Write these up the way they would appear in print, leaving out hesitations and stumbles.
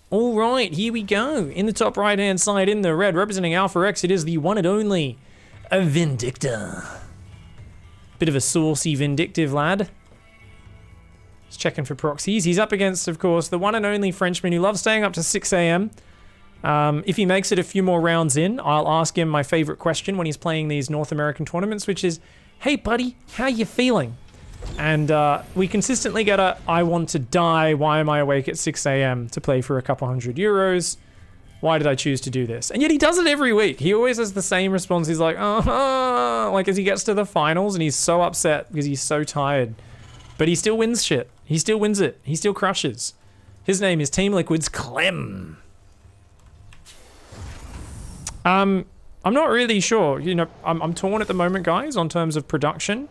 All right, here we go. In the top right-hand side, in the red, representing Alpha X, it is the one and only Vindicta. Bit of a saucy, vindictive lad. Just checking for proxies. He's up against, of course, the one and only Frenchman who loves staying up to 6 a.m. If he makes it a few more rounds in, I'll ask him my favorite question when he's playing these North American tournaments, which is, hey, buddy, how you feeling? And we consistently get a, I want to die, why am I awake at 6 a.m. to play for a couple €100? Why did I choose to do this? And yet he does it every week. He always has the same response. He's like, like as he gets to the finals and he's so upset because he's so tired. But he still wins shit. He still wins it. He still crushes. His name is Team Liquid's Clem. I'm not really sure. You know, I'm torn at the moment, guys, on terms of production.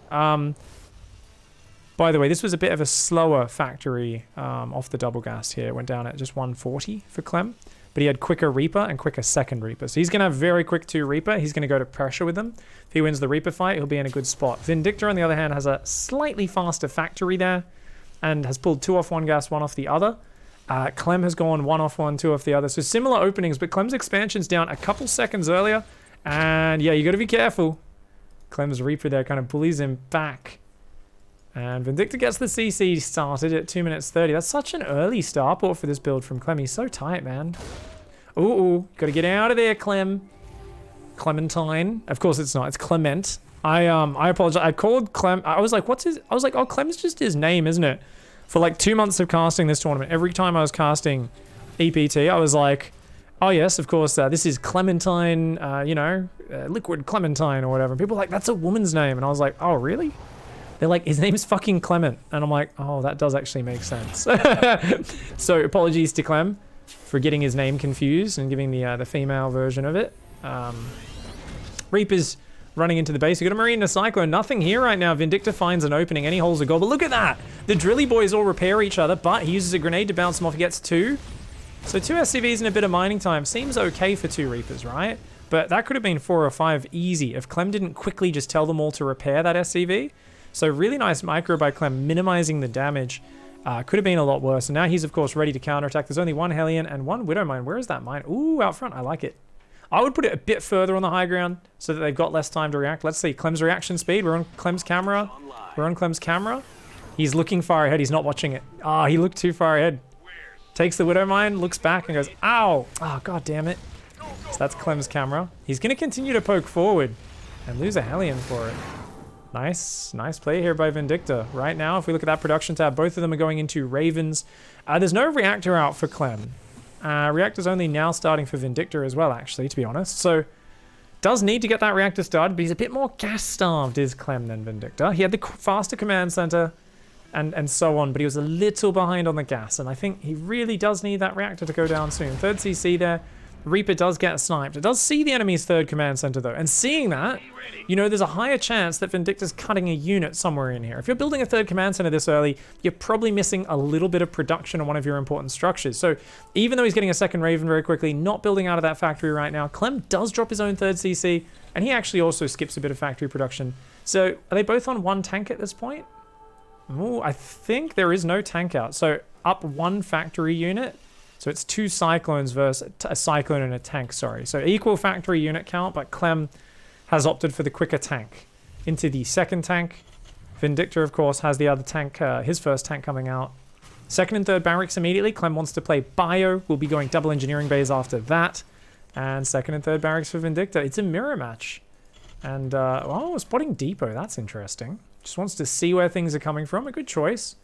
By the way, this was a bit of a slower factory off the double gas here. It went down at just 140 for Clem. But he had quicker Reaper and quicker second Reaper. So he's going to have very quick 2 Reaper. He's going to go to pressure with them. If he wins the Reaper fight, he'll be in a good spot. Vindicta, on the other hand, has a slightly faster factory there and has pulled 2 off one gas, 1 off the other. Clem has gone 1 off 1, 2 off the other. So similar openings, but Clem's expansion's down a couple seconds earlier. And yeah, you got to be careful. Clem's Reaper there kind of bullies him back. And Vindicta gets the CC started at 2 minutes 30. That's such an early starport for this build from Clem. He's so tight, man. Ooh, gotta get out of there, Clem. Clementine. Of course it's not. It's Clement. I apologize. I called Clem. I was like, what's his? I was like, oh, Clem's just his name, isn't it? For like 2 months of casting this tournament, every time I was casting EPT, I was like, oh yes, of course, this is Clementine, Liquid Clementine or whatever. And people were like, that's a woman's name. And I was like, oh, really? They're like, his name's fucking Clement. And I'm like, oh, that does actually make sense. So apologies to Clem for getting his name confused and giving the female version of it. Reaper's running into the base. We got a Marine and a Cyclone. Nothing here right now. Vindicta finds an opening and he holds a goal. But look at that. The Drilly boys all repair each other, but he uses a grenade to bounce them off. He gets 2. So 2 SCVs and a bit of mining time. Seems okay for 2 Reapers, right? But that could have been 4 or 5 easy if Clem didn't quickly just tell them all to repair that SCV. So really nice micro by Clem, minimizing the damage. Could have been a lot worse. And now he's, of course, ready to counterattack. There's only 1 Hellion and 1 Widow Mine. Where is that mine? Ooh, out front. I like it. I would put it a bit further on the high ground so that they've got less time to react. Let's see. Clem's reaction speed. We're on Clem's camera. We're on Clem's camera. He's looking far ahead. He's not watching it. Ah, he looked too far ahead. Takes the Widow Mine, looks back and goes, ow. Oh, god damn it. So that's Clem's camera. He's going to continue to poke forward and lose a Hellion for it. Nice play here by Vindicta. Right now, if we look at that production tab, both of them are going into Ravens. There's no reactor out for Clem. Reactor's only now starting for Vindicta as well, actually, to be honest. So, does need to get that reactor started, but he's a bit more gas-starved, is Clem, than Vindicta. He had the faster command center and so on, but he was a little behind on the gas, and I think he really does need that reactor to go down soon. 3rd CC there. Reaper does get sniped. It does see the enemy's 3rd command center though, and seeing that, you know, there's a higher chance that Vindicta's cutting a unit somewhere in here. If you're building a 3rd command center this early, you're probably missing a little bit of production on one of your important structures. So even though he's getting a 2nd Raven very quickly, not building out of that factory right now, Clem does drop his own 3rd CC, and he actually also skips a bit of factory production. So are they both on 1 tank at this point? Ooh, I think there is no tank out. So up 1 factory unit. So it's 2 Cyclones versus a Cyclone and a tank, sorry. So equal factory unit count, but Clem has opted for the quicker tank into the 2nd tank. Vindicta, of course, has the other tank, his 1st tank coming out. 2nd and 3rd barracks immediately. Clem wants to play Bio. We'll be going double engineering bays after that. And 2nd and 3rd barracks for Vindicta. It's a mirror match. And, oh, spotting Depot. That's interesting. Just wants to see where things are coming from. A good choice.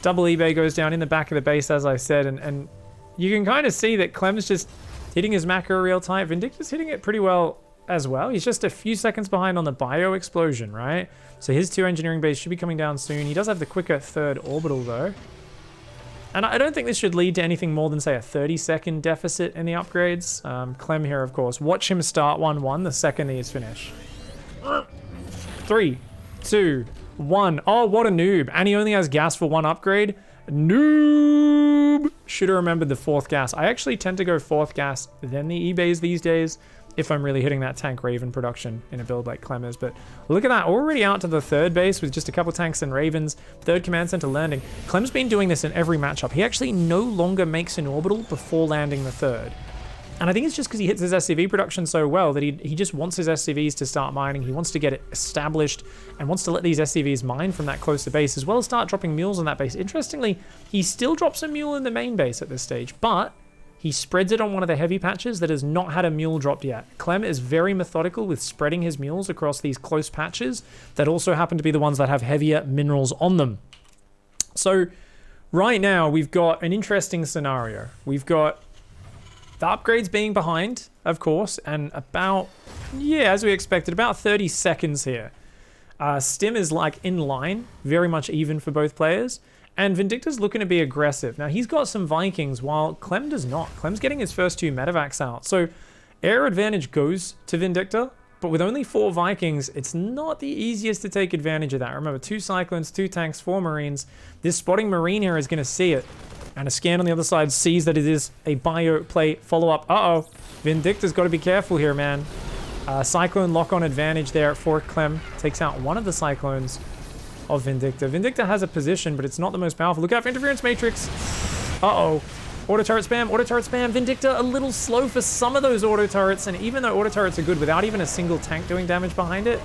Double eBay goes down in the back of the base, as I said, and you can kind of see that Clem's just hitting his macro real tight. Vindicta's hitting it pretty well as well. He's just a few seconds behind on the bio explosion, right? So his 2 engineering bays should be coming down soon. He does have the quicker 3rd orbital though. And I don't think this should lead to anything more than, say, a 30-second deficit in the upgrades. Clem here, of course. Watch him start 1-1 the second he is finished. 3, 2, 1. Oh, what a noob. And he only has gas for 1 upgrade. Noob. Should have remembered the 4th gas. I actually tend to go 4th gas, then the eBays these days. if I'm really hitting that tank Raven production in a build like Clem is. But look at that, already out to the third base with just a couple tanks and Ravens, third command center landing. Clem's been doing this in every matchup. He actually no longer makes an orbital before landing the third. And I think it's just because he hits his SCV production so well that he just wants his SCVs to start mining. He wants to get it established and wants to let these SCVs mine from that closer base, as well as start dropping mules on that base. Interestingly, he still drops a mule in the main base at this stage, but he spreads it on one of the heavy patches that has not had a mule dropped yet. Clem is very methodical with spreading his mules across these close patches that also happen to be the ones that have heavier minerals on them. So right now we've got an interesting scenario. We've got the upgrades being behind, of course, and about, yeah, as we expected, about 30 seconds here. Stim is like in line, very much even for both players. And Vindicta's looking to be aggressive. Now, he's got some Vikings, while Clem does not. Clem's getting his first 2 medevacs out. So, air advantage goes to Vindicta, but with only 4 Vikings, it's not the easiest to take advantage of that. Remember, 2 Cyclones, 2 tanks, 4 Marines. This spotting Marine here is going to see it. And a scan on the other side sees that it is a bio play follow-up. Uh-oh. Vindicta's got to be careful here, man. Cyclone lock-on advantage there for Clem. Takes out one of the Cyclones of Vindicta. Vindicta has a position, but it's not the most powerful. Look out for Interference Matrix. Uh-oh. Auto turret spam, auto turret spam. Vindicta a little slow for some of those auto turrets, and even though auto turrets are good without even a single tank doing damage behind it,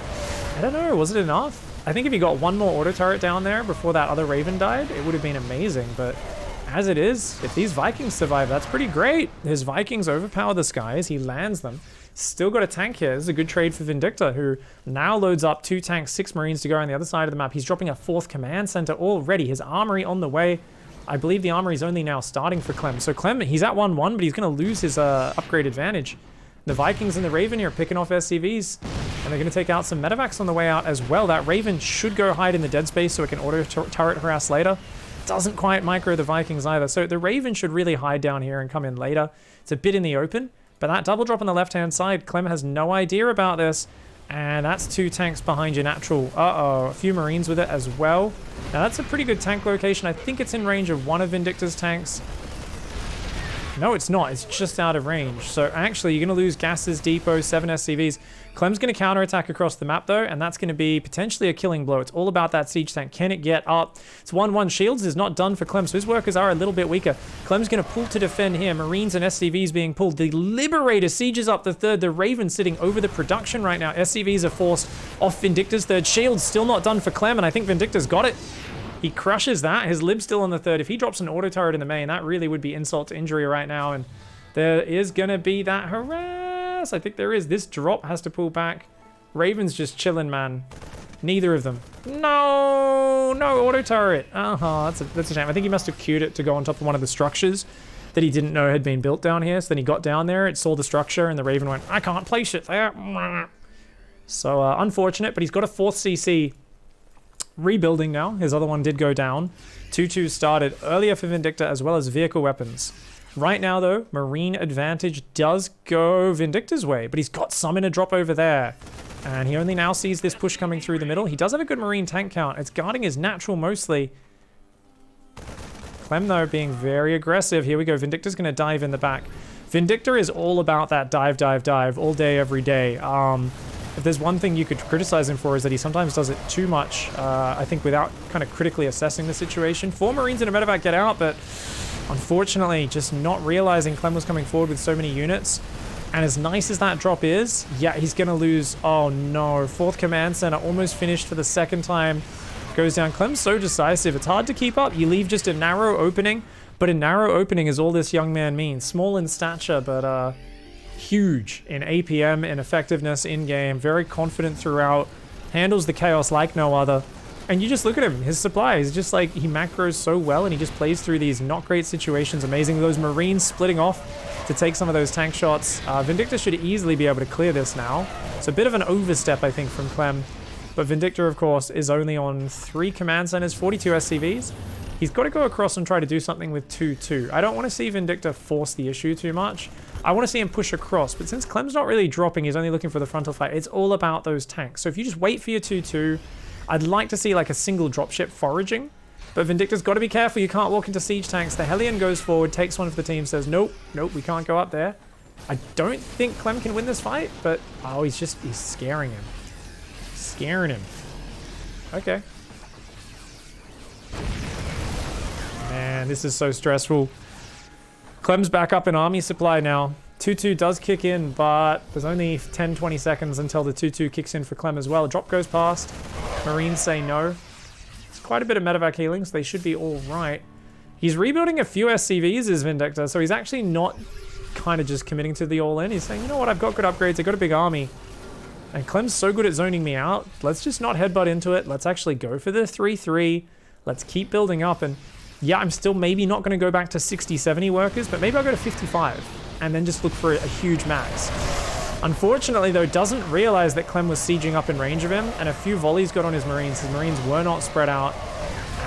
I don't know, was it enough? I think if he got one more auto turret down there before that other Raven died, it would have been amazing, but as it is, if these Vikings survive, that's pretty great. His Vikings overpower the skies, he lands them. Still got a tank here. This is a good trade for Vindicta, who now loads up 2 tanks, 6 Marines to go on the other side of the map. He's dropping a 4th command center already. His armory on the way. I believe the armory is only now starting for Clem. So Clem, he's at 1-1, but he's going to lose his upgrade advantage. The Vikings and the Raven here are picking off SCVs, and they're going to take out some medevacs on the way out as well. That Raven should go hide in the dead space so it can auto turret harass later. Doesn't quite micro the Vikings either. So the Raven should really hide down here and come in later. It's a bit in the open. But that double drop on the left-hand side, Clem has no idea about this. And that's 2 tanks behind your natural. Uh-oh, a few Marines with it as well. Now that's a pretty good tank location. I think it's in range of one of Vindicta's tanks. No, it's not. It's just out of range. So actually, you're going to lose gases, depot, 7 SCVs. Clem's going to counterattack across the map, though, and that's going to be potentially a killing blow. It's all about that siege tank. Can it get up? It's 1-1. Shields is not done for Clem, so his workers are a little bit weaker. Clem's going to pull to defend here. Marines and SCVs being pulled. The Liberator sieges up the third. The Raven sitting over the production right now. SCVs are forced off Vindicta's third. Shields still not done for Clem, and I think Vindicta's got it. He crushes that. His lib's still on the third. If he drops an auto turret in the main, that really would be insult to injury right now. And there is going to be that harass. I think there is. This drop has to pull back. Raven's just chilling, man. Neither of them. No auto turret. That's a shame. I think he must have queued it to go on top of one of the structures that he didn't know had been built down here. So then he got down there, it saw the structure, and the Raven went, I can't place it there. So unfortunate, but he's got a 4th CC rebuilding now. His other one did go down. 2-2 started earlier for Vindicta, as well as vehicle weapons. Right now, though, Marine advantage does go Vindicta's way, but he's got some in a drop over there. And he only now sees this push coming through the middle. He does have a good Marine tank count. It's guarding his natural mostly. Clem, though, being very aggressive. Here we go. Vindicta's going to dive in the back. Vindicta is all about that dive, dive, dive all day, every day. If there's one thing you could criticize him for is that he sometimes does it too much, I think, without kind of critically assessing the situation. 4 Marines and a medevac get out, but unfortunately just not realizing Clem was coming forward with so many units. And as nice as that drop is, yeah, he's going to lose. Oh no, 4th command center almost finished for the 2nd time. Goes down. Clem's so decisive. It's hard to keep up. You leave just a narrow opening, but a narrow opening is all this young man means. Small in stature, but huge in APM, in effectiveness, in-game. Very confident throughout. Handles the chaos like no other. And you just look at him. His supply is just like, he macros so well, and he just plays through these not great situations. Amazing. Those Marines splitting off to take some of those tank shots. Vindicta should easily be able to clear this now. It's a bit of an overstep, I think, from Clem. But Vindicta, of course, is only on 3 command centers, 42 SCVs. He's got to go across and try to do something with 2-2. I don't want to see Vindicta force the issue too much. I want to see him push across. But since Clem's not really dropping, he's only looking for the frontal fight. It's all about those tanks. So if you just wait for your 2-2, I'd like to see like a single dropship foraging. But Vindicta's got to be careful. You can't walk into siege tanks. The Hellion goes forward, takes one for the team, says, nope, we can't go up there. I don't think Clem can win this fight, but oh, he's scaring him. Scaring him. Okay. Man, this is so stressful. Clem's back up in army supply now. 2-2 does kick in, but there's only 10-20 seconds until the 2-2 kicks in for Clem as well. Drop goes past. Marines say no. It's quite a bit of medevac healing, so they should be all right. He's rebuilding a few SCVs as Vindicta, so he's actually not kind of just committing to the all-in. He's saying, you know what, I've got good upgrades, I've got a big army. And Clem's so good at zoning me out. Let's just not headbutt into it. Let's actually go for the 3-3. Let's keep building up. And yeah, I'm still maybe not going to go back to 60, 70 workers, but maybe I'll go to 55 and then just look for a huge max. Unfortunately, though, doesn't realize that Clem was sieging up in range of him, and a few volleys got on his Marines. His Marines were not spread out.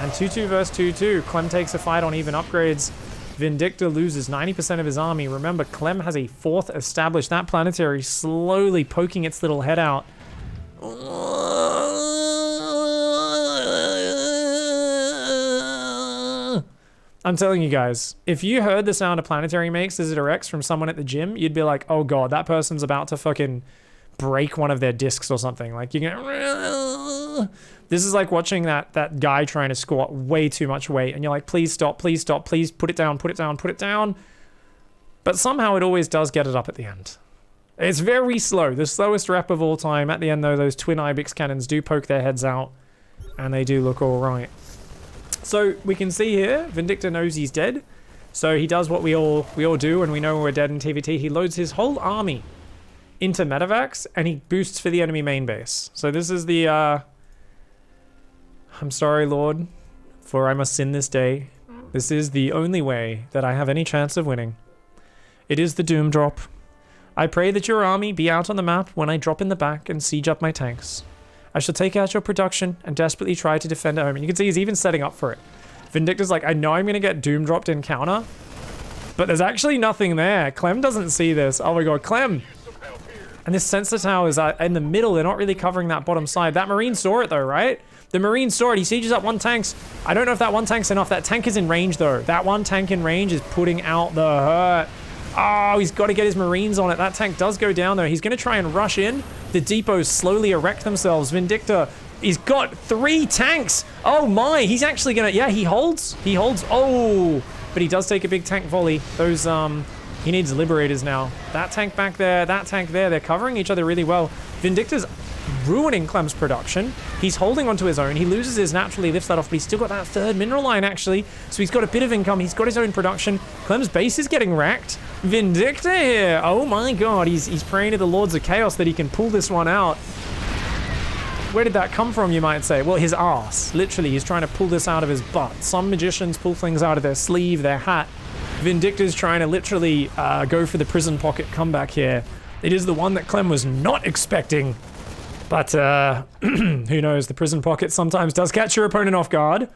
And 2-2 versus 2-2. Clem takes a fight on even upgrades. Vindicta loses 90% of his army. Remember, Clem has a fourth established. That planetary slowly poking its little head out. I'm telling you guys, if you heard the sound a planetary makes as it erects from someone at the gym, you'd be like, oh god, that person's about to fucking break one of their discs or something. Like, you're gonna... This is like watching that guy trying to squat way too much weight, and you're like, please stop, please stop, please put it down, put it down, put it down. But somehow it always does get it up at the end. It's very slow, the slowest rep of all time. At the end, though, those twin Ibex cannons do poke their heads out, and they do look all right. So we can see here, Vindicta knows he's dead. So he does what we all do when we know we're dead in TVT. He loads his whole army into medevacs, and he boosts for the enemy main base. So this is the, I'm sorry, Lord, for I must sin this day. This is the only way that I have any chance of winning. It is the doom drop. I pray that your army be out on the map when I drop in the back and siege up my tanks. I shall take out your production and desperately try to defend at home. And you can see he's even setting up for it. Vindicta's like, I know I'm going to get doom dropped in counter, but there's actually nothing there. Clem doesn't see this. Oh my god, Clem! And this sensor tower is in the middle. They're not really covering that bottom side. That Marine saw it though, right? The Marine saw it. He sieges up one tank. I don't know if that one tank's enough. That tank is in range though. That one tank in range is putting out the hurt. Oh, he's got to get his Marines on it. That tank does go down though. He's going to try and rush in. The depots slowly erect themselves. Vindicta, he's got 3 tanks. Oh my, he's actually going to, yeah, he holds. He holds. Oh, but he does take a big tank volley. Those, he needs liberators now. That tank back there, that tank there, they're covering each other really well. Vindicta's ruining Clem's production. He's holding onto his own. He loses his naturally, lifts that off, but he's still got that 3rd mineral line actually. So he's got a bit of income. He's got his own production. Clem's base is getting wrecked. Vindicta here. Oh my god, he's praying to the Lords of Chaos that he can pull this one out. Where did that come from, you might say? Well, his ass. Literally, he's trying to pull this out of his butt. Some magicians pull things out of their sleeve, their hat. Vindicta's trying to literally go for the prison pocket comeback here. It is the one that Clem was not expecting. But who knows, the prison pocket sometimes does catch your opponent off guard.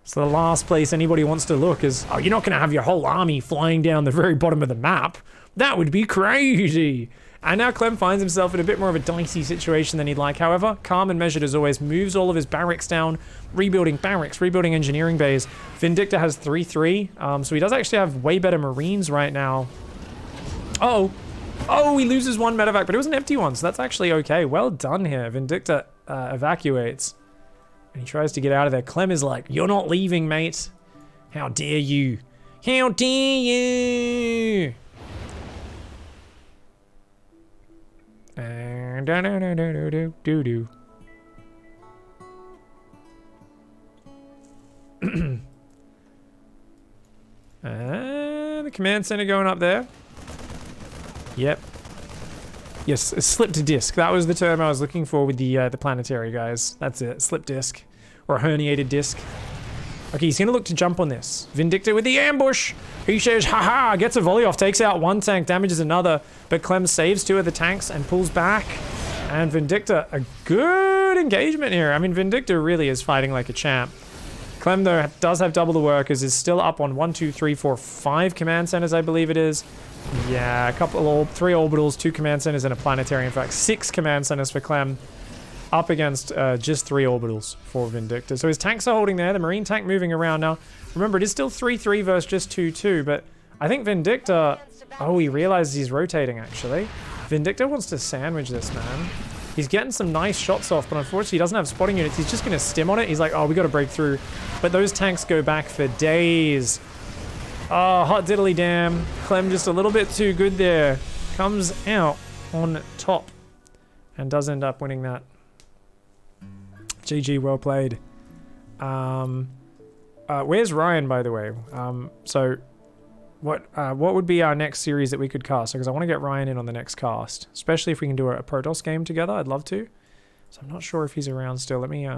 So the last place anybody wants to look is, oh, you're not going to have your whole army flying down the very bottom of the map. That would be crazy. And now Clem finds himself in a bit more of a dicey situation than he'd like. However, calm and measured as always, moves all of his barracks down, rebuilding barracks, rebuilding engineering bays. Vindicta has 3-3, so he does actually have way better Marines right now. Oh, he loses one medevac, but it was an empty one, so that's actually okay. Well done here. Vindicta evacuates. And he tries to get out of there. Clem is like, you're not leaving, mate. How dare you? How dare you? Do-do-do-do-do-do-do. The command center going up there. Yep. Yes, a slipped disc. That was the term I was looking for with the planetary, guys. That's it. Slipped disc. Or a herniated disc. Okay, he's going to look to jump on this. Vindicta with the ambush. He says, haha, gets a volley off, takes out one tank, damages another. But Clem saves 2 of the tanks and pulls back. And Vindicta, a good engagement here. I mean, Vindicta really is fighting like a champ. Clem, though, does have double the workers, is still up on 1, 2, 3, 4, 5 command centers, I believe it is. Yeah, 3 orbitals, 2 command centers, and a planetary. In fact, 6 command centers for Clem. Up against just 3 orbitals for Vindicta. So his tanks are holding there. The Marine tank moving around now. Remember, it is still 3-3 versus just 2-2, but I think Vindicta... Oh, he realizes he's rotating, actually. Vindicta wants to sandwich this, man. He's getting some nice shots off, but unfortunately he doesn't have spotting units. He's just going to stim on it. He's like, oh, we got to break through. But those tanks go back for days. Oh, hot diddly damn. Clem just a little bit too good there. Comes out on top and does end up winning that. GG, well played. Where's Ryan, by the way? So what would be our next series that we could cast? Because I want to get Ryan in on the next cast, especially if we can do a Protoss game together. I'd love to. So I'm not sure if he's around still. Let me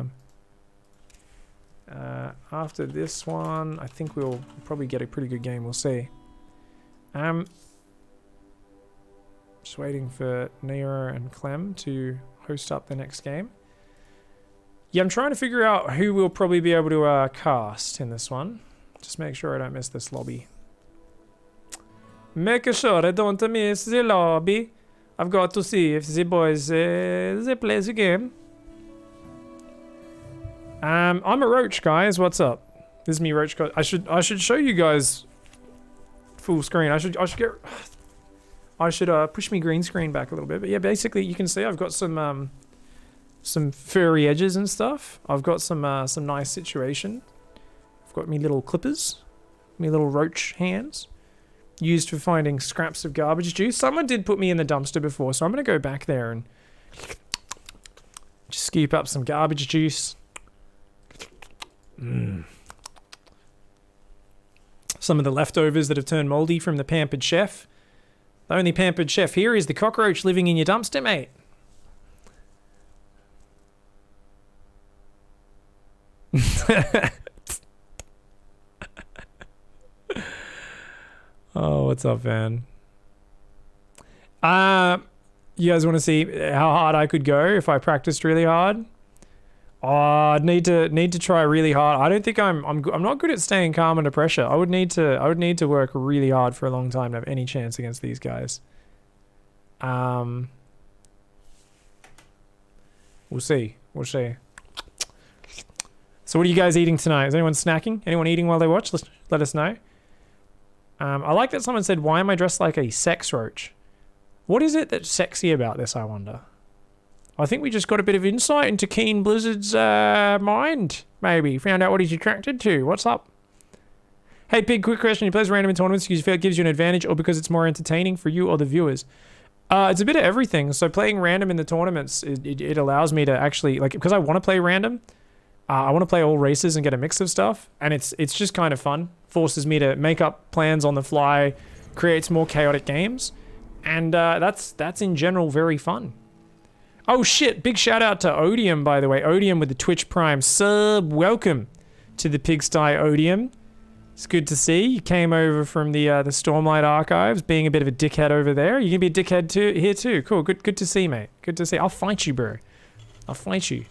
after this one, I think we'll probably get a pretty good game. We'll see. Just waiting for Nero and Clem to host up the next game. Yeah, I'm trying to figure out who we'll probably be able to cast in this one. Just make sure I don't miss this lobby. Make sure I don't miss the lobby. I've got to see if the boys they play the game. I'm a roach, guys. What's up? This is me, roach. I should show you guys full screen. I should push me green screen back a little bit. But yeah, basically you can see I've got some furry edges and stuff. I've got some nice situation. I've got me little clippers, me little roach hands, used for finding scraps of garbage juice. Someone did put me in the dumpster before, so I'm gonna go back there and just scoop up some garbage juice. Some of the leftovers that have turned moldy from the pampered chef. The only pampered chef here is the cockroach living in your dumpster, mate. Oh, what's up, man? You guys want to see how hard I could go if I practiced really hard? Oh, I'd need to try really hard. I don't think I'm not good at staying calm under pressure. I would need to work really hard for a long time to have any chance against these guys. We'll see. We'll see. So what are you guys eating tonight? Is anyone snacking? Anyone eating while they watch? Let us know. I like that someone said, why am I dressed like a sex roach? What is it that's sexy about this, I wonder? I think we just got a bit of insight into Keen Blizzard's mind, maybe. Found out what he's attracted to. What's up? Hey, Pig, quick question. You play random in tournaments because you feel it gives you an advantage or because it's more entertaining for you or the viewers? It's a bit of everything. So playing random in the tournaments, it allows me to actually, like, because I want to play random, I want to play all races and get a mix of stuff. And it's just kind of fun. Forces me to make up plans on the fly, creates more chaotic games. And that's in general very fun. Oh shit, big shout out to Odium, by the way. Odium with the Twitch Prime sub. Welcome to the Pigsty, Odium. It's good to see. You came over from the Stormlight Archives, being a bit of a dickhead over there. You can be a dickhead here too. Cool, good to see, mate. Good to see. I'll fight you, bro. I'll fight you.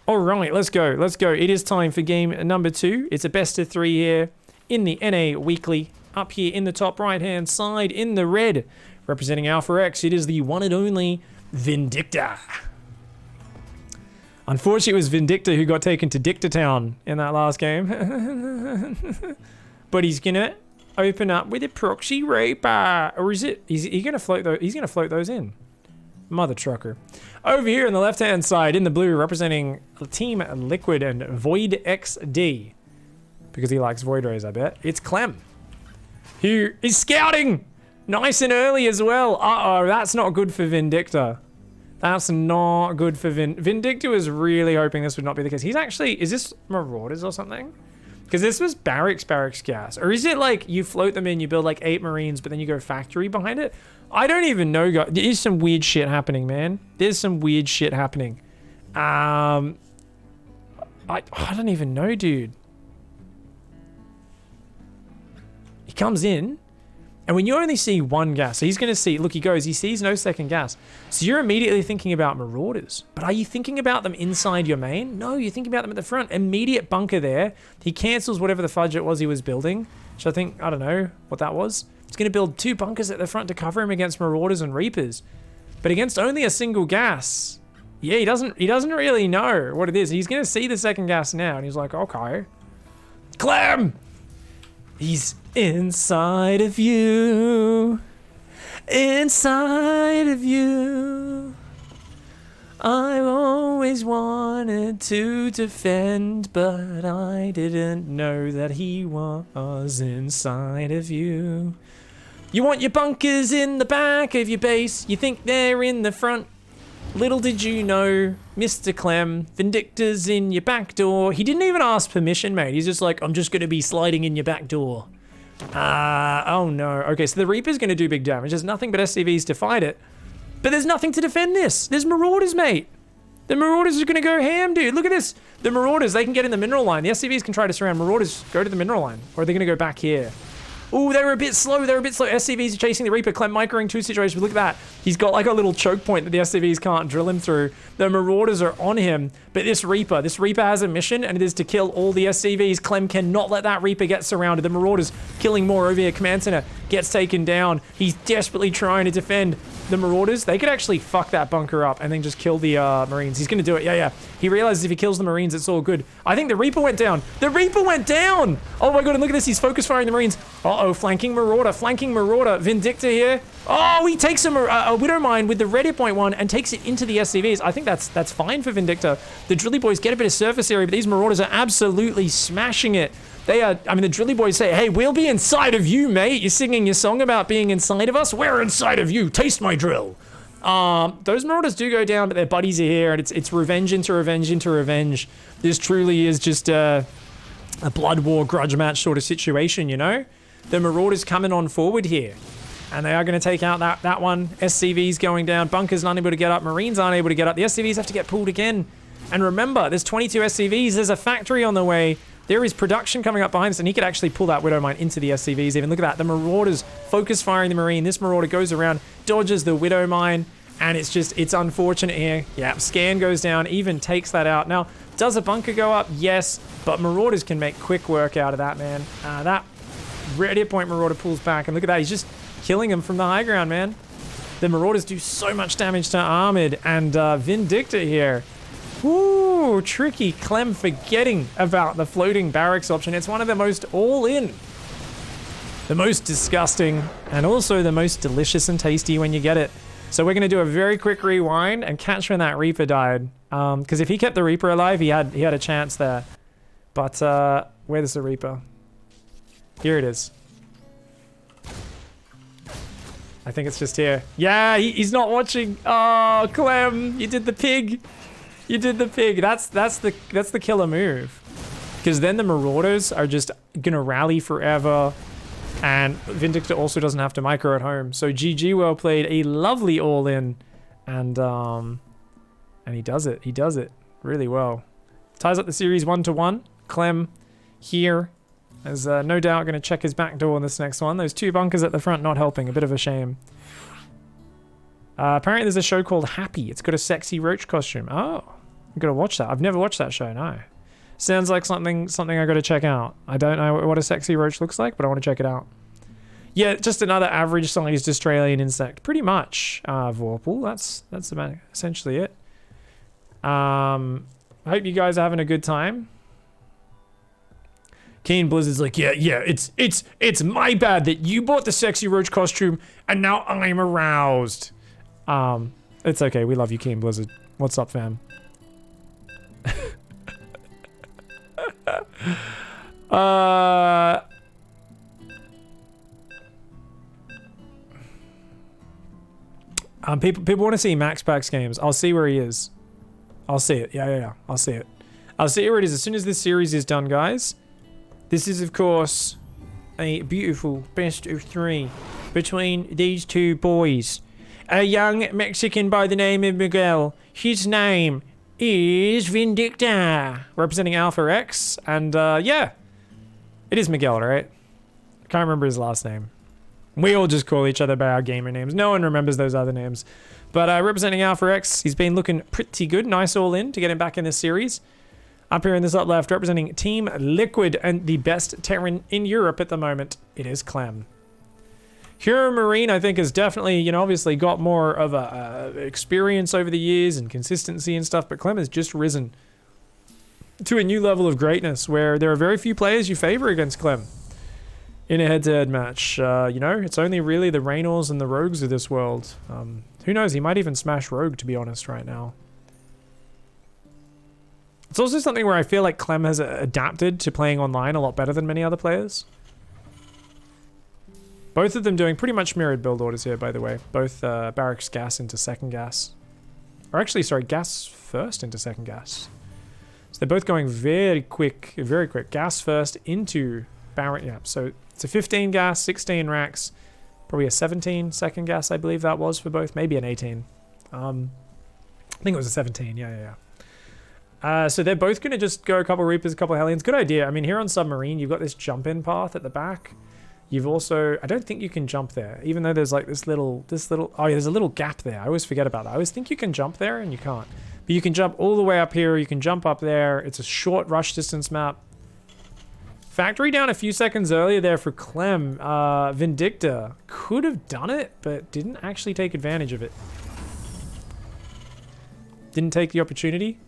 All right, let's go. Let's go. It is time for game number 2. It's a best of 3 here in the NA Weekly. Up here in the top right-hand side in the red, representing Alpha X, it is the one and only Vindicta. Unfortunately, it was Vindicta who got taken to Dictatown in that last game. But he's gonna open up with a proxy raper, or is it? He's gonna float those. He's gonna float those in. Mother trucker. Over here on the left-hand side, in the blue, representing Team Liquid and Void XD, because he likes Void Rays, I bet. It's Clem, who is scouting. Nice and early as well. Uh-oh, that's not good for Vindicta. That's not good for Vindicta was really hoping this would not be the case. He's actually, is this Marauders or something? Because this was barracks gas. Or is it like you float them in, you build like 8 Marines, but then you go factory behind it? I don't even know, guys. There's some weird shit happening, man. There's some weird shit happening. I don't even know, dude. He comes in. And when you only see one gas, so he's going to see, look, he sees no second gas. So you're immediately thinking about Marauders. But are you thinking about them inside your main? No, you're thinking about them at the front. Immediate bunker there. He cancels whatever the fudge it was he was building, which I think, I don't know what that was. He's going to build 2 bunkers at the front to cover him against Marauders and Reapers. But against only a single gas, yeah, he doesn't really know what it is. He's going to see the second gas now, and he's like, okay. Clem! He's Inside of you. Inside of you. I always wanted to defend, but I didn't know that he was inside of you. You want your bunkers in the back of your base, you think they're in the front. Little did you know, Mr. Clem, Vindicta's in your back door. He didn't even ask permission, mate. He's just like, I'm just gonna be sliding in your back door. Oh no. Okay, so the Reaper's gonna do big damage. There's nothing but SCVs to fight it. But there's nothing to defend this. There's Marauders, mate. The Marauders are gonna go ham, dude. Look at this. The Marauders, they can get in the mineral line. The SCVs can try to surround. Marauders, go to the mineral line. Or are they gonna go back here? Ooh, they were a bit slow. SCVs are chasing the Reaper. Clem microing two situations. Look at that. He's got like a little choke point that the SCVs can't drill him through. The Marauders are on him. But this Reaper has a mission, and it is to kill all the SCVs. Clem cannot let that Reaper get surrounded. The Marauders killing more over here. Command Center gets taken down. He's desperately trying to defend the Marauders. They could actually fuck that bunker up and then just kill the Marines. He's going to do it. Yeah. He realizes if he kills the Marines, it's all good. I think the Reaper went down. The Reaper went down! Oh my god, and look at this. He's focus firing the Marines. Uh-oh, flanking Marauder. Vindicta here. Oh, he takes a Widowmine with the red hit point one and takes it into the SCVs. I think that's fine for Vindicta. The Drilly Boys get a bit of surface area, but these Marauders are absolutely smashing it. They are, I mean, the Drilly Boys say, hey, we'll be inside of you, mate. You're singing your song about being inside of us? We're inside of you. Taste my drill. Those Marauders do go down, but their buddies are here, and it's revenge into revenge into revenge. This truly is just a blood war grudge match sort of situation, you know? The Marauders coming on forward here. And they are going to take out that one. SCV's going down. Bunkers unable to get up. Marines aren't able to get up. The SCVs have to get pulled again. And remember, there's 22 SCVs. There's a factory on the way. There is production coming up behind us, and he could actually pull that Widow Mine into the SCVs even. Look at that. The Marauders focus firing the Marine. This Marauder goes around, dodges the Widow Mine, and it's unfortunate here. Yeah, Scan goes down, even takes that out. Now, does a bunker go up? Yes, but Marauders can make quick work out of that, man. That red hit point Marauder pulls back, and look at that. He's just killing him from the high ground, man. The Marauders do so much damage to Armored, and Vindicta here. Ooh, tricky. Clem forgetting about the floating barracks option. It's one of the most all-in, the most disgusting, and also the most delicious and tasty when you get it. So we're going to do a very quick rewind and catch when that Reaper died. Because if he kept the Reaper alive, he had a chance there. But where's the Reaper? Here it is. I think it's just here. Yeah, he's not watching. Oh, Clem, you did the pig. You did the pig. That's the killer move. Because then the Marauders are just gonna rally forever, and Vindicta also doesn't have to micro at home. So GG, well played. A lovely all-in, and he does it. He does it really well. Ties up the series 1-1. Clem here is no doubt gonna check his back door in this next one. Those two bunkers at the front not helping. A bit of a shame. Apparently there's a show called Happy. It's got a sexy roach costume. Oh. I'm gonna watch that. I've never watched that show, no. Sounds like something I gotta check out. I don't know what a sexy roach looks like, but I want to check it out. Yeah, just another average sized Australian insect. Pretty much, Vorpal. That's about essentially it. I hope you guys are having a good time. Keen Blizzard's like, yeah, it's my bad that you bought the sexy roach costume and now I'm aroused. It's okay, we love you, Keen Blizzard. What's up, fam? People want to see Max Pax games. I'll see where he is. I'll see it. Yeah. I'll see it. I'll see where it is as soon as this series is done, guys. This is, of course, a beautiful best of 3 between these two boys. A young Mexican by the name of Miguel. His name is Vindicta, representing Alpha X, and yeah, it is Miguel, right? I can't remember his last name. We all just call each other by our gamer names. No one remembers those other names. But representing Alpha X, he's been looking pretty good. Nice all in to get him back in this series. Up here in this up left, representing Team Liquid and the best Terran in Europe at the moment, it is Clem. Hero Marine, I think, has definitely, you know, obviously got more of a experience over the years and consistency and stuff, but Clem has just risen to a new level of greatness where there are very few players you favor against Clem. in a head-to-head match. You know, it's only really the Raynors and the Rogues of this world. Who knows? He might even smash Rogue, to be honest, right now. It's also something where I feel like Clem has adapted to playing online a lot better than many other players. Both of them doing pretty much mirrored build orders here, by the way. Both barracks gas into second gas. Or actually, sorry, gas first into second gas. So they're both going very quick, very quick. Gas first into barrack. Yeah, so it's a 15 gas, 16 racks. Probably a 17 second gas, I believe that was for both. Maybe an 18. I think it was a 17. Yeah. So they're both going to just go a couple Reapers, a couple Hellions. Good idea. I mean, here on Submarine, you've got this jump-in path at the back. You've also... I don't think you can jump there, even though there's like this little... Oh, yeah, there's a little gap there. I always forget about that. I always think you can jump there, and you can't. But you can jump all the way up here. You can jump up there. It's a short rush distance map. Factory down a few seconds earlier there for Clem. Vindicta could have done it, but didn't actually take advantage of it. Didn't take the opportunity.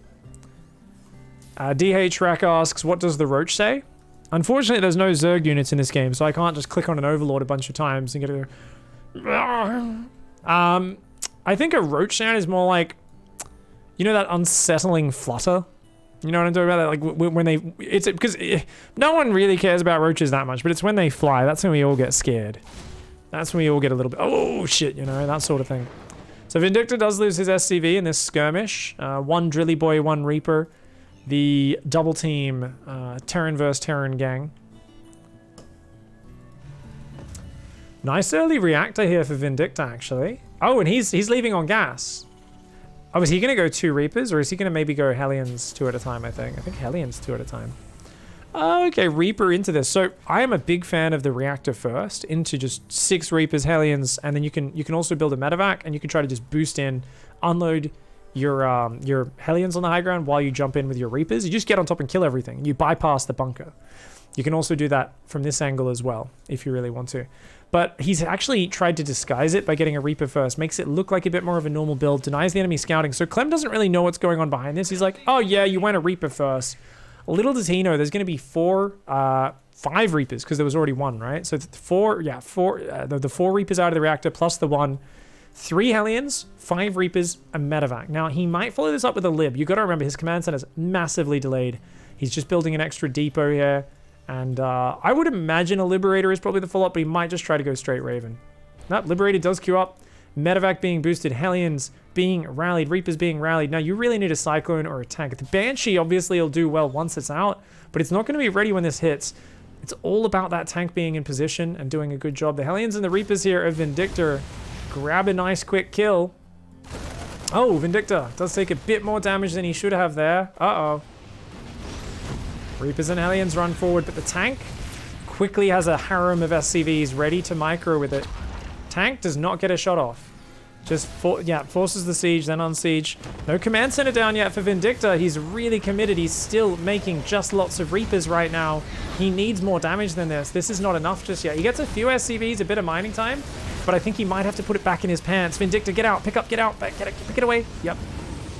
DH Rack asks, what does the Roach say? Unfortunately, there's no Zerg units in this game, so I can't just click on an Overlord a bunch of times and get a... I think a Roach sound is more like, you know, that unsettling flutter? You know what I'm talking about? Like when they... It's because no one really cares about Roaches that much, but it's when they fly. That's when we all get scared. That's when we all get a little bit... Oh, shit, you know, that sort of thing. So Vindicta does lose his SCV in this skirmish. One Drilly Boy, one Reaper. The double team Terran vs Terran gang. Nice early reactor here for Vindicta, actually. Oh, and he's leaving on gas. Oh, is he going to go 2 Reapers, or is he going to maybe go Hellions 2 at a time, I think? I think Hellions 2 at a time. Okay, Reaper into this. So I am a big fan of the reactor first, into just 6 Reapers, Hellions, and then you can also build a medevac, and you can try to just boost in, unload your Hellions on the high ground while you jump in with your Reapers. You just get on top and kill everything. You bypass the bunker. You can also do that from this angle as well, if you really want to. But he's actually tried to disguise it by getting a Reaper first. Makes it look like a bit more of a normal build. Denies the enemy scouting. So Clem doesn't really know what's going on behind this. He's like, oh yeah, you went a Reaper first. Little does he know, there's going to be 5 Reapers, because there was already 1, right? So the 4 Reapers out of the reactor, plus the 1. 3 Hellions, 5 Reapers, a medevac. Now, he might follow this up with a Lib. You've got to remember, his command center is massively delayed. He's just building an extra depot here. And I would imagine a Liberator is probably the follow-up, but he might just try to go straight Raven. That Liberator does queue up. Medevac being boosted, Hellions being rallied, Reapers being rallied. Now, you really need a Cyclone or a tank. The Banshee obviously will do well once it's out, but it's not going to be ready when this hits. It's all about that tank being in position and doing a good job. The Hellions and the Reapers here of Vindicta grab a nice quick kill. Oh, Vindicta does take a bit more damage than he should have there. Uh-oh. Reapers and Hellions run forward, but the tank quickly has a harem of SCVs ready to micro with it. Tank does not get a shot off. Just, forces the siege, then unsiege. No command center down yet for Vindicta. He's really committed. He's still making just lots of Reapers right now. He needs more damage than this. This is not enough just yet. He gets a few SCVs, a bit of mining time, but I think he might have to put it back in his pants. Vindicta, get out, pick up, get out, pick it away. Yep.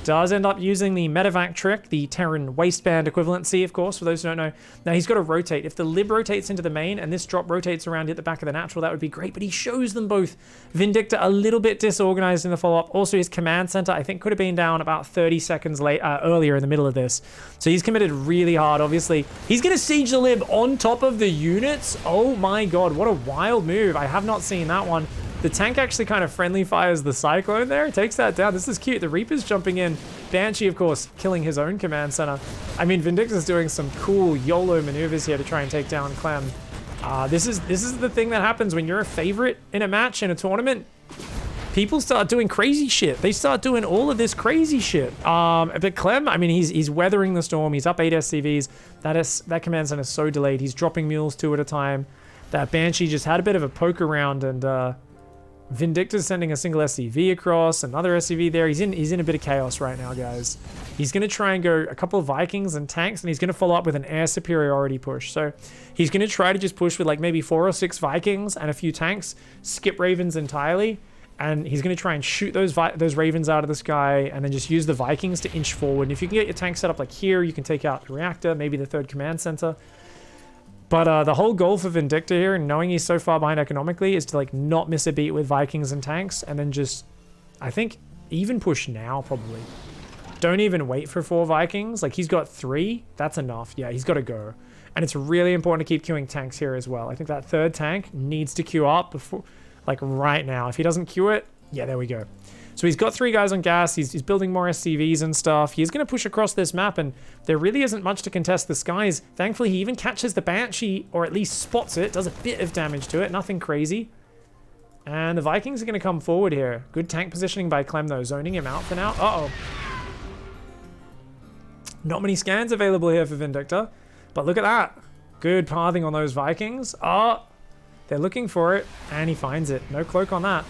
Does end up using the medevac trick, the Terran waistband equivalency, of course, for those who don't know. Now, he's got to rotate. If the Lib rotates into the main and this drop rotates around at the back of the natural, that would be great, but he shows them both. Vindicta a little bit disorganized in the follow-up. Also, his command center, I think, could have been down about 30 seconds earlier in the middle of this. So he's committed really hard, obviously. He's going to siege the Lib on top of the units. Oh my god, what a wild move. I have not seen that one. The tank actually kind of friendly fires the Cyclone there. Takes that down. This is cute. The Reaper's jumping in. Banshee, of course, killing his own command center. I mean, Vindicta's doing some cool YOLO maneuvers here to try and take down Clem. This is the thing that happens when you're a favorite in a match, in a tournament. People start doing crazy shit. They start doing all of this crazy shit. But Clem, I mean, he's weathering the storm. He's up 8 SCVs. That command center is so delayed. He's dropping mules 2 at a time. That Banshee just had a bit of a poke around, and Vindicta's sending a single SCV across, another SCV there. He's in a bit of chaos right now, guys. He's going to try and go a couple of Vikings and tanks, and he's going to follow up with an air superiority push. So he's going to try to just push with like maybe 4 or 6 Vikings and a few tanks, skip Ravens entirely, and he's going to try and shoot those Ravens out of the sky, and then just use the Vikings to inch forward. And if you can get your tank set up like here, you can take out the reactor, maybe the 3rd command center. But the whole goal for Vindicta here, and knowing he's so far behind economically, is to like not miss a beat with Vikings and tanks, and then just, I think, even push now probably. Don't even wait for 4 Vikings. Like he's got 3, that's enough. Yeah, he's got to go. And it's really important to keep queuing tanks here as well. I think that 3rd tank needs to queue up before, like right now. If he doesn't queue it, yeah, there we go. So he's got 3 guys on gas. He's building more SCVs and stuff. He's going to push across this map, and there really isn't much to contest the skies. Thankfully, he even catches the Banshee, or at least spots it, does a bit of damage to it. Nothing crazy. And the Vikings are going to come forward here. Good tank positioning by Clem, though. Zoning him out for now. Uh-oh. Not many scans available here for Vindicta. But look at that. Good pathing on those Vikings. Oh, they're looking for it, and he finds it. No cloak on that.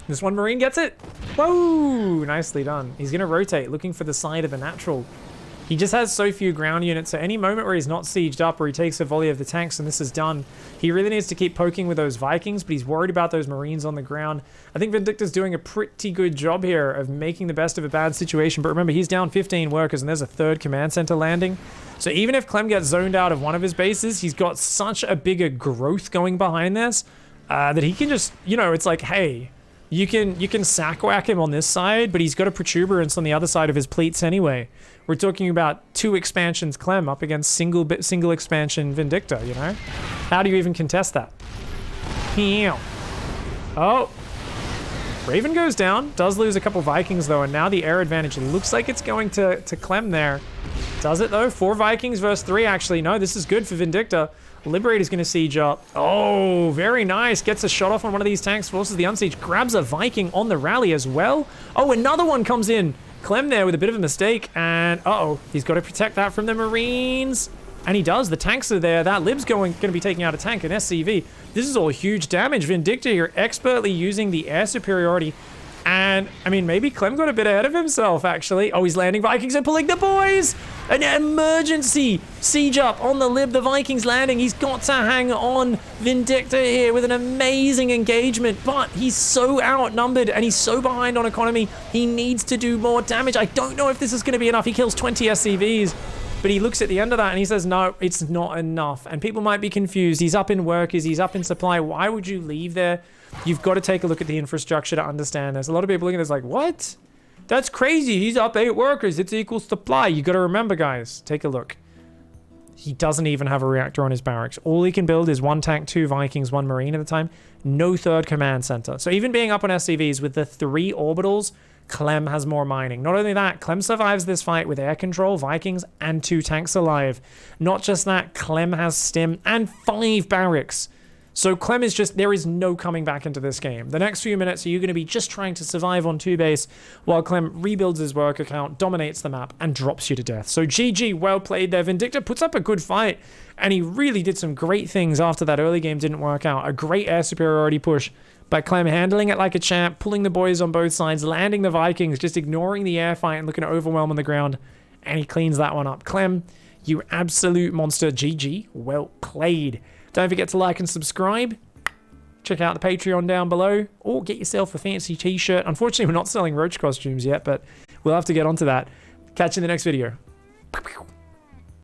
This one Marine gets it. Whoa, nicely done. He's going to rotate, looking for the side of the natural. He just has so few ground units, so any moment where he's not sieged up or he takes a volley of the tanks and this is done, he really needs to keep poking with those Vikings, but he's worried about those Marines on the ground. I think Vindicta's doing a pretty good job here of making the best of a bad situation, but remember, he's down 15 workers and there's a 3rd command center landing. So even if Clem gets zoned out of one of his bases, he's got such a bigger growth going behind this that he can just, you know, it's like, hey, you can sack whack him on this side, but he's got a protuberance on the other side of his pleats anyway. We're talking about 2 expansions Clem up against single expansion Vindicta, you know? How do you even contest that? Oh. Raven goes down. Does lose a couple Vikings, though, and now the air advantage looks like it's going to Clem there. Does it, though? 4 Vikings versus 3, actually. No, this is good for Vindicta. Liberator's going to siege up. Oh, very nice. Gets a shot off on one of these tanks. Forces the unsiege. Grabs a Viking on the rally as well. Oh, another one comes in. Clem there with a bit of a mistake. And, uh-oh. He's got to protect that from the Marines. And he does. The tanks are there. That Lib's going to be taking out a tank, an SCV. This is all huge damage. Vindicta here expertly using the air superiority. And, I mean, maybe Clem got a bit ahead of himself, actually. Oh, he's landing Vikings and pulling the boys! An emergency siege up on the Lib. The Vikings landing. He's got to hang on. Vindicta here with an amazing engagement, but he's so outnumbered and he's so behind on economy. He needs to do more damage. I don't know if this is going to be enough. He kills 20 SCVs. But he looks at the end of that and he says, no, it's not enough. And people might be confused. He's up in workers. He's up in supply. Why would you leave there? You've got to take a look at the infrastructure to understand this. A lot of people looking at this like, what? That's crazy. He's up 8 workers. It's equals supply. You got to remember, guys. Take a look. He doesn't even have a reactor on his barracks. All he can build is 1 tank, 2 Vikings, 1 Marine at a time. No 3rd command center. So even being up on SCVs with the 3 orbitals, Clem has more mining. Not only that, Clem survives this fight with air control, Vikings, and 2 tanks alive. Not just that, Clem has stim and 5 barracks. So Clem is just, there is no coming back into this game. The next few minutes, you're going to be just trying to survive on 2 base while Clem rebuilds his work account, dominates the map, and drops you to death. So GG, well played there. Vindicta puts up a good fight, and he really did some great things after that early game didn't work out. A great air superiority push by Clem, handling it like a champ, pulling the boys on both sides, landing the Vikings, just ignoring the air fight and looking to overwhelm on the ground, and he cleans that one up. Clem, you absolute monster. GG, well played. Don't forget to like and subscribe. Check out the Patreon down below, or get yourself a fancy t-shirt. Unfortunately, we're not selling roach costumes yet, but we'll have to get onto that. Catch you in the next video.